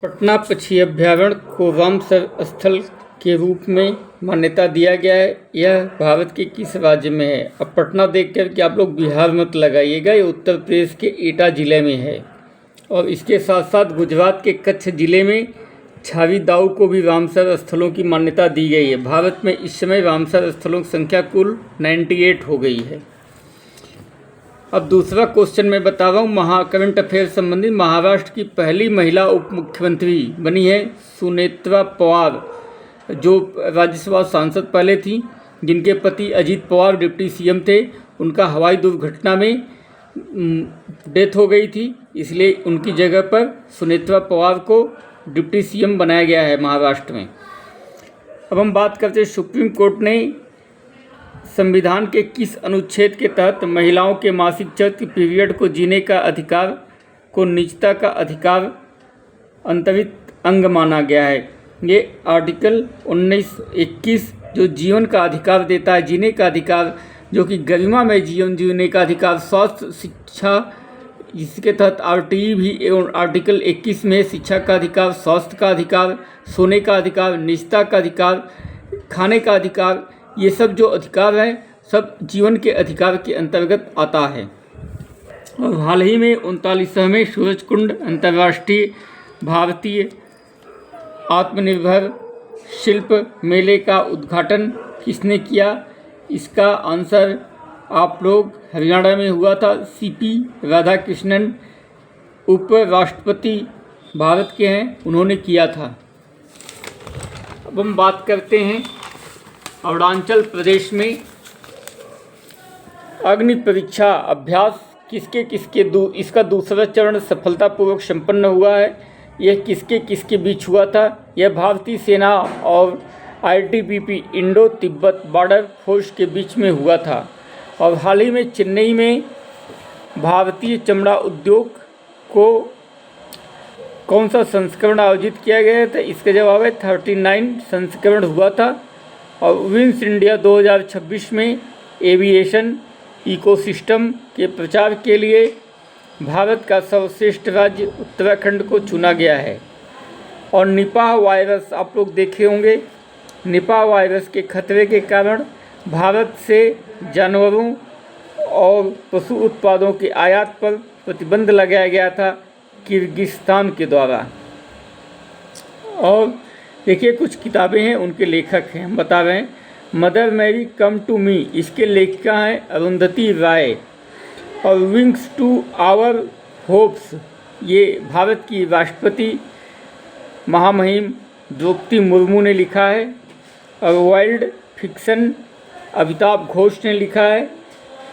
पटना पक्षी अभयारण्य को रामसर स्थल के रूप में मान्यता दिया गया है। यह भारत के किस राज्य में है? अब पटना देख कर के आप लोग बिहार मत लगाइएगा, ये उत्तर प्रदेश के एटा जिले में है। और इसके साथ साथ गुजरात के कच्छ जिले में छावी दाऊ को भी रामसर स्थलों की मान्यता दी गई है। भारत में इस समय रामसर स्थलों की संख्या कुल 98 हो गई है। अब दूसरा क्वेश्चन मैं बता रहा हूँ करंट अफेयर संबंधी। महाराष्ट्र की पहली महिला उप मुख्यमंत्री बनी है सुनेत्रा पवार, जो राज्यसभा सांसद पहले थी, जिनके पति अजित पवार डिप्टी सीएम थे। उनका हवाई दुर्घटना में डेथ हो गई थी, इसलिए उनकी जगह पर सुनेत्रा पवार को डिप्टी सीएम बनाया गया है महाराष्ट्र में। अब हम बात करते हैं, सुप्रीम कोर्ट ने संविधान के किस अनुच्छेद के तहत महिलाओं के मासिक चक्र पीरियड को जीने का अधिकार को निजता का अधिकार अंतर्निहित अंग माना गया है? ये आर्टिकल 19-21 जो जीवन का अधिकार देता है, जीने का अधिकार, जो कि गरिमा में जीवन जीने का अधिकार, स्वास्थ्य, शिक्षा, इसके तहत आरटीई भी एवं आर्टिकल 21 में शिक्षा का अधिकार, स्वास्थ्य का अधिकार, सोने का अधिकार, निजता का अधिकार, खाने का अधिकार, ये सब जो अधिकार है सब जीवन के अधिकार के अंतर्गत आता है। और हाल ही में 39वें सूरजकुंड अंतर्राष्ट्रीय भारतीय आत्मनिर्भर शिल्प मेले का उद्घाटन किसने किया? इसका आंसर आप लोग हरियाणा में हुआ था। सीपी राधाकृष्णन उपराष्ट्रपति भारत के हैं, उन्होंने किया था। अब हम बात करते हैं अरुणाचल प्रदेश में अग्नि परीक्षा अभ्यास इसका दूसरा चरण सफलतापूर्वक संपन्न हुआ है। यह किसके बीच हुआ था? यह भारतीय सेना और ITBP Indo Tibet border force के बीच में हुआ था। और हाल ही में चेन्नई में भारतीय चमड़ा उद्योग को कौन सा संस्करण आयोजित किया गया था? इसका जवाब है 39 संस्करण हुआ था। और विंस इंडिया 2026 में एविएशन इकोसिस्टम के प्रचार के लिए भारत का सर्वश्रेष्ठ राज्य उत्तराखंड को चुना गया है। और निपाह वायरस आप लोग देखे होंगे, निपाह वायरस के खतरे के कारण भारत से जानवरों और पशु उत्पादों के आयात पर प्रतिबंध लगाया गया था किर्गिस्तान के द्वारा। और देखिए, कुछ किताबें हैं, उनके लेखक हैं, हम बता रहे हैं। Mother Mary come to me, इसके लेखिका हैं अरुंधति राय। और विंग्स टू आवर होप्स, ये भारत की राष्ट्रपति महामहिम द्रौपदी मुर्मू ने लिखा है। और वाइल्ड फिक्शन अमिताभ घोष ने लिखा है।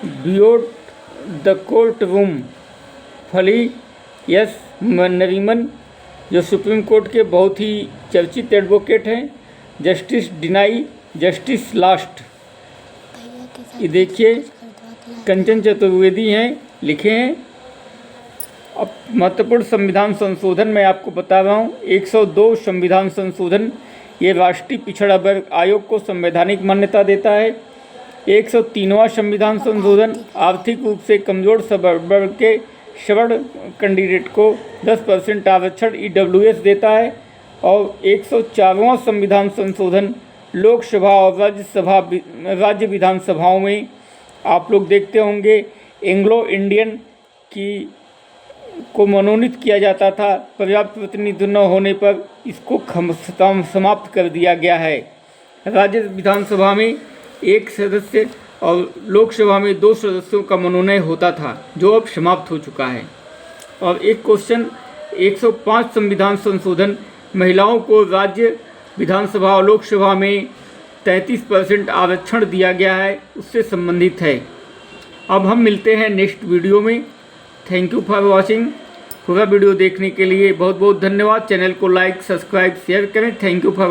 बियॉन्ड द कोर्ट रूम फली एस नरीमन, जो सुप्रीम कोर्ट के बहुत ही चर्चित एडवोकेट हैं। जस्टिस डिनाई जस्टिस लास्ट, ये देखिए कंचन चतुर्वेदी हैं, लिखे हैं। अब महत्वपूर्ण संविधान संशोधन मैं आपको बता रहा हूँ। 102 संविधान संशोधन, ये राष्ट्रीय पिछड़ा वर्ग आयोग को संवैधानिक मान्यता देता है। 103वां संविधान संशोधन आर्थिक रूप से कमजोर वर्ग के सवर्ण कैंडिडेट को 10% आरक्षण ईडब्ल्यूएस देता है। और 104वां संविधान संशोधन लोकसभा और राज्य विधानसभाओं में आप लोग देखते होंगे एंग्लो इंडियन को मनोनीत किया जाता था। पर्याप्त प्रतिनिधित्व न होने पर इसको समाप्त कर दिया गया है। राज्य विधानसभा में 1 सदस्य और लोकसभा में 2 सदस्यों का मनोनयन होता था, जो अब समाप्त हो चुका है। और एक क्वेश्चन, 105 संविधान संशोधन महिलाओं को राज्य विधानसभा और लोकसभा में 33% आरक्षण दिया गया है, उससे संबंधित है। अब हम मिलते हैं नेक्स्ट वीडियो में। Thank you for watching. पूरा वीडियो देखने के लिए बहुत बहुत धन्यवाद। चैनल को लाइक, सब्सक्राइब, शेयर करें। Thank you for